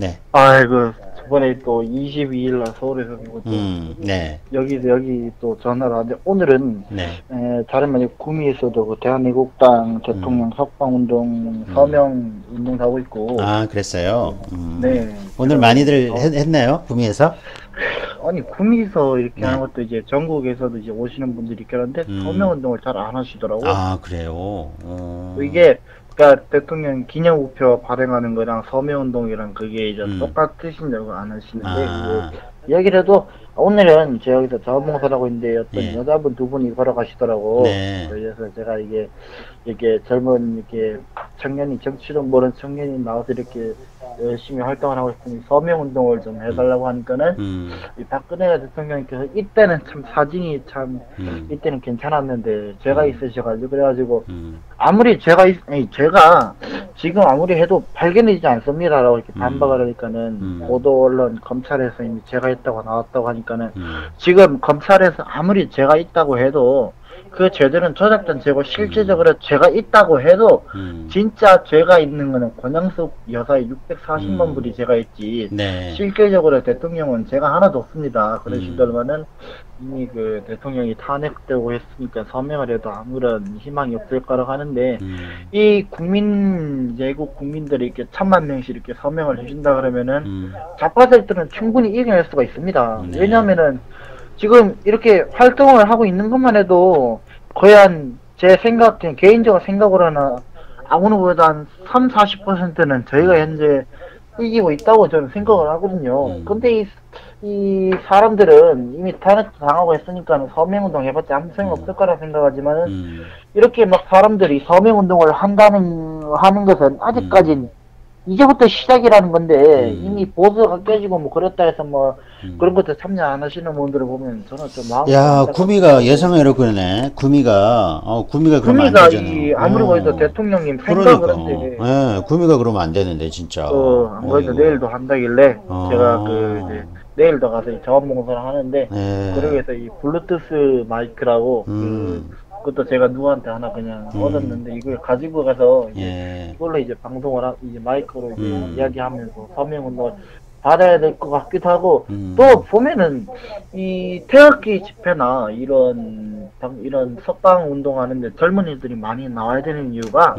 네. 아이고, 저번에 또 22일 날 서울에서 그리고 또 네. 여기 또 전화를 하는데 오늘은 네. 다름 아니고 구미에서도 그 대한민국당 대통령 석방운동 서명 운동도 하고 있고. 아, 그랬어요. 네. 오늘 많이들 했나요? 구미에서? 아니, 구미에서 이렇게 네. 하는 것도 이제 전국에서도 이제 오시는 분들이 있긴 한데 서명 운동을 잘 안 하시더라고. 아, 그래요. 이게 그러니까 대통령 기념우표 발행하는 거랑 서명운동이랑 그게 이제 똑같으신다고 안 하시는데 아. 그 얘기를 해도 오늘은 제 여기서 자원봉사를 하고 있는데 어떤 예. 여자분 두 분이 걸어가시더라고. 네. 그래서 제가 이게 젊은 이렇게 청년이 정치도 모르는 청년이 나와서 이렇게 열심히 활동을 하고 있으니 서명운동을 좀 해달라고 하니까는 이 박근혜 대통령께서 이때는 참 사진이 참 이때는 괜찮았는데 제가 있으셔가지고 그래가지고 아무리 제가 지금 아무리 해도 발견되지 않습니다라고 이렇게 반박을 하니까는 보도 언론 검찰에서 이미 제가 있다고 나왔다고 하니까는 지금 검찰에서 아무리 제가 있다고 해도 그 죄들은 조작된 죄고 실질적으로 죄가 있다고 해도 진짜 죄가 있는 거는 권영숙 여사의 640만 불이 죄가 있지. 네. 실질적으로 대통령은 죄가 하나도 없습니다. 그러시더만은 이미 그 대통령이 탄핵되고 했으니까 서명을 해도 아무런 희망이 없을 거라고 하는데 이 외국 국민들이 이렇게 1000만 명씩 이렇게 서명을 해준다 그러면은 좌파들들은 충분히 이겨낼 수가 있습니다. 네. 왜냐면은 지금 이렇게 활동을 하고 있는 것만 해도 거의 제 생각, 그냥 개인적으로 생각으로는 아무거보다 한 40%는 저희가 현재 이기고 있다고 저는 생각을 하거든요. 근데 이 사람들은 이미 탄핵도 당하고 했으니까 서명운동 해봤자 아무 소용 없을 거라 생각하지만은 이렇게 막 사람들이 서명운동을 하는 것은 아직까진 이제부터 시작이라는 건데 이미 보수가 깨지고 뭐 그랬다 해서 뭐 그런 것도 참여 안 하시는 분들을 보면 저는 좀 마음이 야, 구미가 예상외로 그러네. 구미가 그러면 안 되잖아. 아무리 그래도 대통령님 그러니까. 생각을 한데 예, 구미가 그러면 안 되는데 진짜. 안 그래도 내일도 한다길래 제가 이제 내일도 가서 자원봉사를 하는데 그러기 위해서 이 블루투스 마이크라고 그것도 제가 누구한테 하나 그냥 얻었는데 이걸 가지고 가서 이걸로 이제 방송을 이제 마이크로 이제 이야기하면서 서명운동을 받아야 될 것 같기도 하고 또 보면은 이 태극기 집회나 이런 석방 운동하는데 젊은이들이 많이 나와야 되는 이유가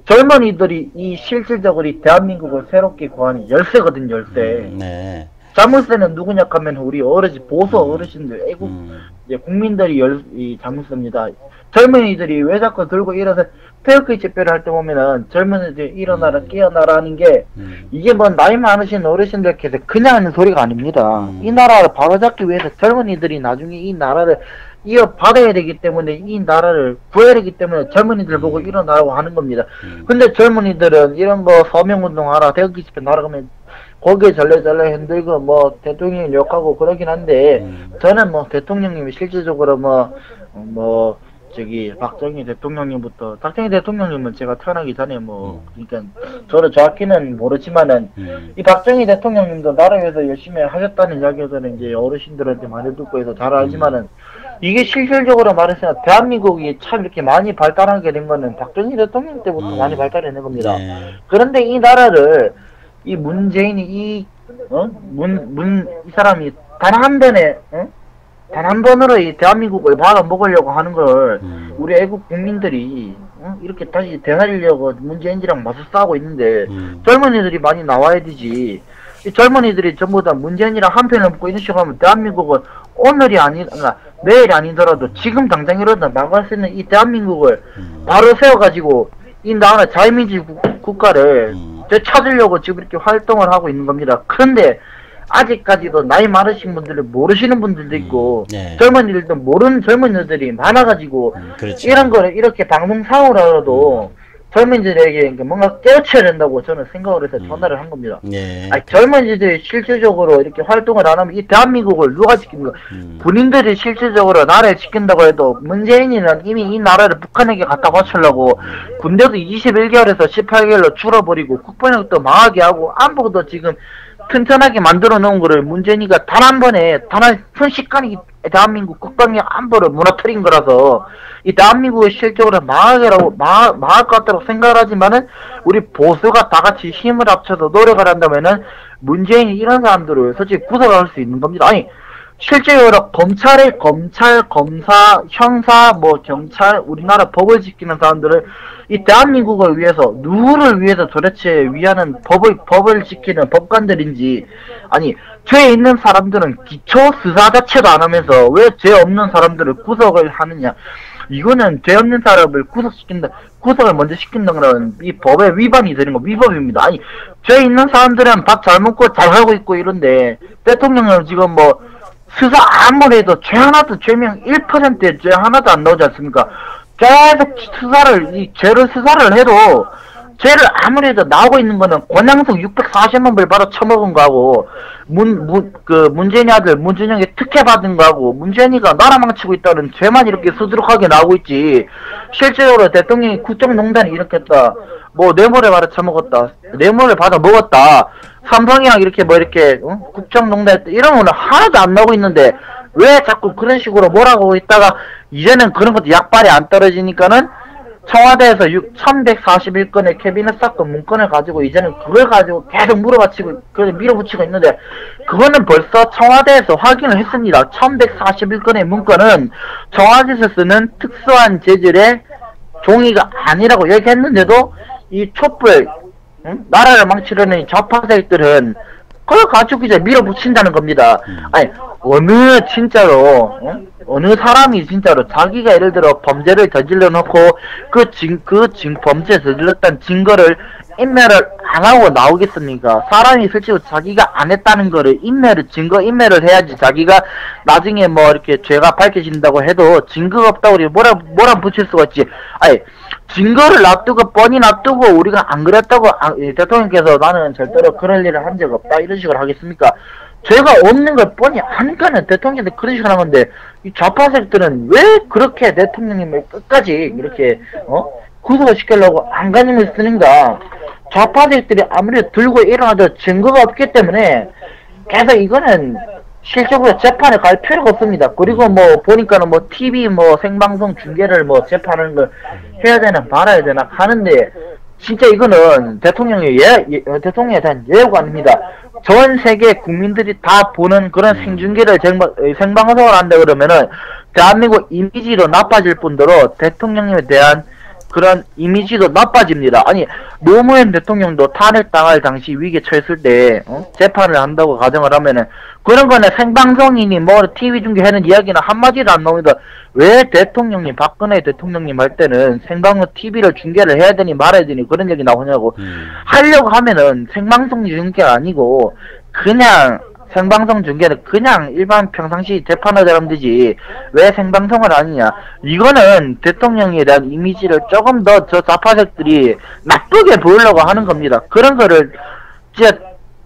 젊은이들이 이 실질적으로 이 대한민국을 새롭게 구하는 열쇠거든, 열쇠. 네. 자물쇠는 누구냐 하면 우리 보수 어르신들, 애국 이제 국민들이 이 자물쇠입니다. 젊은이들이 왜 자꾸 들고 일어서 태극기 집회를 할 때 보면은 젊은이들이 일어나라 깨어나라 하는 게 이게 뭐 나이 많으신 어르신들께서 그냥 하는 소리가 아닙니다. 이 나라를 바로잡기 위해서 젊은이들이 나중에 이 나라를 이어받아야 되기 때문에 이 나라를 구해야 되기 때문에 젊은이들 보고 일어나라고 하는 겁니다. 근데 젊은이들은 이런 거 서명운동하라 태극기 집회 나라가면 거기에 절레절레 흔들고 뭐 대통령 욕하고 그러긴 한데 저는 뭐 대통령님이 실질적으로 박정희 대통령님은 제가 태어나기 전에 그러니까 저를 정확히는 모르지만은 이 박정희 대통령님도 나라 위해서 열심히 하셨다는 이야기들은 이제 어르신들한테 많이 듣고 해서 잘 알지만은 이게 실질적으로 말해서 대한민국이 참 이렇게 많이 발달하게 된 거는 박정희 대통령 때부터 많이 발달해낸 겁니다. 그런데 이 나라를 이 문재인이 이 사람이 단 한 번으로 이 대한민국을 받아먹으려고 하는 걸 우리 애국 국민들이 이렇게 다시 되살리려고 문재인이랑 맞서 싸우고 있는데 젊은이들이 많이 나와야 되지. 이 젊은이들이 전부 다 문재인이랑 한 편을 붙고 이런 식으로 하면 대한민국은 내일이 아니더라도 지금 당장이라도 나갈 수 있는 이 대한민국을 바로 세워가지고 이 나라 자유민주주의 국가를 되찾으려고 지금 이렇게 활동을 하고 있는 겁니다. 그런데 아직까지도 나이 많으신 분들을 모르시는 분들도 있고 젊은이들도 모르는 젊은이들이 많아가지고 이런 거를 이렇게 방송사고라도 젊은이들에게 뭔가 깨우쳐야 된다고 저는 생각을 해서 전화를 한 겁니다. 젊은이들이 실질적으로 이렇게 활동을 안 하면 이 대한민국을 누가 지킵니까? 군인들이 실질적으로 나라를 지킨다고 해도 문재인이는 이미 이 나라를 북한에게 갖다 바치려고 군대도 21개월에서 18개월로 줄어버리고 국방력도 망하게 하고 안보도 지금 튼튼하게 만들어 놓은 거를 문재인이가 단 한 번에, 순식간에 대한민국 국방력 안보를 무너뜨린 거라서, 이 대한민국을 실적으로 망할 것 같다고 생각을 하지만은, 우리 보수가 다 같이 힘을 합쳐서 노력을 한다면은, 문재인이 이런 사람들을 솔직히 구속할 수 있는 겁니다. 아니, 실제로 검찰, 검사, 형사, 뭐 경찰, 우리나라 법을 지키는 사람들을 이 대한민국을 위해서 누구를 위해서 도대체 위하는 법을 지키는 법관들인지, 아니 죄 있는 사람들은 기초 수사 자체도 안 하면서 왜 죄 없는 사람들을 구속을 하느냐? 이거는 죄 없는 사람을 구속을 먼저 시킨다는 이 법에 위반이 되는 거, 위법입니다. 아니 죄 있는 사람들은 밥 잘 먹고 잘 살고 있고 이런데 대통령은 지금 뭐 수사 아무리 해도 죄 하나도 죄명 1%의 죄 하나도 안 나오지 않습니까? 계속 수사를 해도 죄를 아무리 해도 나오고 있는 거는 권양성 640만 불 받아 처먹은 거하고 문재인이 아들 문준영이 특혜 받은 거하고 문재인이가 나라 망치고 있다는 죄만 이렇게 수두룩하게 나오고 있지, 실제로 대통령이 국정농단이 이렇게 했다, 뭐 뇌물을 받아 처먹었다, 뇌물을 받아 먹었다, 삼성이랑 이렇게 국정농단 했다, 이런 거는 하나도 안 나오고 있는데 왜 자꾸 그런 식으로 몰아가고 있다가 이제는 그런 것도 약발이 안 떨어지니까는 청와대에서 1141건의 캐비넷 사건 문건을 가지고 이제는 그걸 가지고 계속 밀어붙이고 있는데, 그거는 벌써 청와대에서 확인을 했습니다. 1141건의 문건은 청와대에서 쓰는 특수한 재질의 종이가 아니라고 얘기했는데도 이 촛불, 나라를 망치려는 이 좌파들은 그걸 가지고 이제 밀어붙인다는 겁니다. 아니, 어느 사람이 진짜로 자기가 예를 들어 범죄를 저질러 놓고 범죄 저질렀다는 증거를 인멸을 안 하고 나오겠습니까? 사람이 실제로 자기가 안 했다는 거를 증거 인멸을 해야지 자기가 나중에 뭐 이렇게 죄가 밝혀진다고 해도 증거가 없다고 우리 뭐라 붙일 수가 있지. 아니, 증거를 뻔히 놔두고 우리가 안 그랬다고 대통령께서 나는 절대로 그럴 일을 한 적 없다 이런 식으로 하겠습니까? 죄가 없는 걸 뻔히 아니까는 대통령한테 그런 식으로 하는 건데, 이 좌파색들은 왜 그렇게 대통령님을 끝까지 이렇게 구속을 시키려고 안간힘을 쓰는가? 좌파색들이 아무리 들고 일어나도 증거가 없기 때문에 계속 이거는 실적으로 재판에 갈 필요가 없습니다. 그리고 뭐 보니까는 뭐 TV 뭐 생방송 중계를 뭐 재판하는 걸 해야 되나 말아야 되나 하는데, 진짜 이거는 대통령에 대한 예우가 아닙니다. 전 세계 국민들이 다 보는 그런 생중계를 생방송을 한다 그러면은 대한민국 이미지도 나빠질 뿐더러 대통령님에 대한 그런 이미지도 나빠집니다. 아니, 노무현 대통령도 탄핵당할 당시 위기에 처했을 때 재판을 한다고 가정을 하면은 그런 거는 생방송이니 뭐 TV 중계하는 이야기는 한마디도 안 나옵니다. 왜 대통령님, 박근혜 대통령님 할 때는 생방송 TV를 중계를 해야 되니 말아야 되니 그런 얘기 나오냐고. 하려고 하면은 생방송 중계가 아니고 그냥 생방송 중계는 그냥 일반 평상시 재판하자면 되지 왜 생방송을 하느냐. 이거는 대통령에 대한 이미지를 조금 더 저 좌파색들이 나쁘게 보이려고 하는 겁니다. 그런 거를 진짜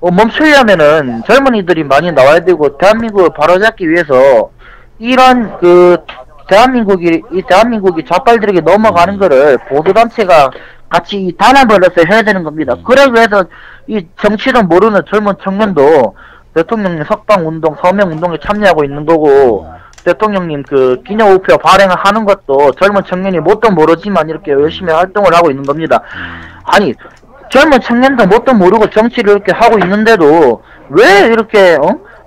멈추려면은 젊은이들이 많이 나와야 되고, 대한민국을 바로잡기 위해서 이런 대한민국이 좌빨들에게 넘어가는 거를 보수단체가 같이 단합을해서 해야 되는 겁니다. 그러기 위해서 이 정치를 모르는 젊은 청년도 대통령님 석방운동, 서명운동에 참여하고 있는 거고, 대통령님 기념우표 발행을 하는 것도 젊은 청년이 뭣도 모르지만 이렇게 열심히 활동을 하고 있는 겁니다. 아니, 젊은 청년도 뭣도 모르고 정치를 이렇게 하고 있는데도 왜 이렇게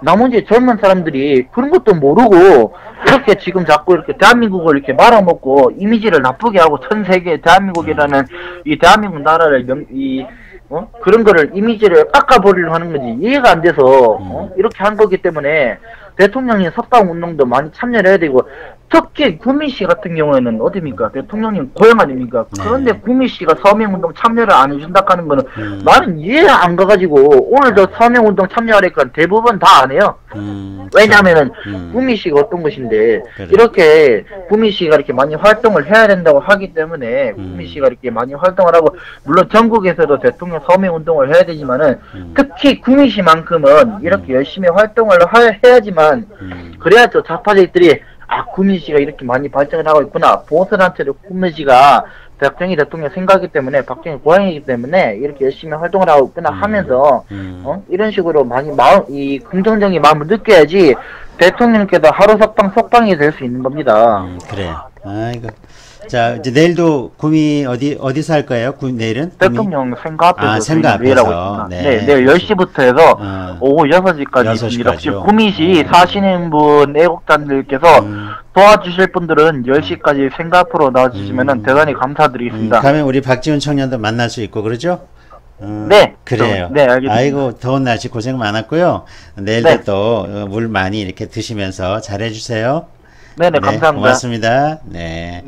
나머지 젊은 사람들이 그런 것도 모르고 이렇게 지금 자꾸 이렇게 대한민국을 이렇게 말아먹고 이미지를 나쁘게 하고 전 세계 대한민국이라는 이 대한민국 나라를 그런 거를 이미지를 깎아버리려고 하는 거지. 이해가 안 돼서 이렇게 한 거기 때문에 대통령이 석방운동도 많이 참여를 해야 되고, 특히 구미씨 같은 경우에는 어딥니까? 대통령님 고향 아닙니까? 그런데 구미씨가 서명운동 참여를 안 해준다 하는 거는 나는 이해 안 가가지고, 오늘도 서명운동 참여하니까 대부분 다 안 해요. 왜냐면은 구미씨가 어떤 것인데 그래. 이렇게 구미씨가 이렇게 많이 활동을 해야 된다고 하기 때문에 구미씨가 이렇게 많이 활동을 하고, 물론 전국에서도 대통령 서명운동을 해야 되지만은 특히 구미씨만큼은 이렇게 열심히 활동을 해야지만 그래야 저 좌파들이 구민씨가 이렇게 많이 발전을 하고 있구나, 보수단체도 구민씨가 박정희 대통령 생각이기 때문에, 박정희 고향이기 때문에 이렇게 열심히 활동을 하고 하면서 이런 식으로 많이 이 긍정적인 마음을 느껴야지 대통령께서 하루 석방이 될 수 있는 겁니다. 그래. 아이고. 자, 이제 내일도 구미 어디서 할 거예요? 내일은? 대통령 생가 앞에서 생가 내일 하고 앞에서. 있습니다. 네. 네, 내일 10시부터 해서 오후 6시까지 있습니다. 혹시 구미시 사시는 분 애국자들께서 도와주실 분들은 10시까지 생가 앞으로 나와주시면 대단히 감사드리겠습니다. 가면 우리 박지훈 청년도 만날 수 있고 그러죠? 네. 그래요. 네, 알겠습니다. 아이고, 더운 날씨 고생 많았고요. 내일도 네. 또 물 많이 이렇게 드시면서 잘해주세요. 네네, 감사합니다. 고맙습니다. 네.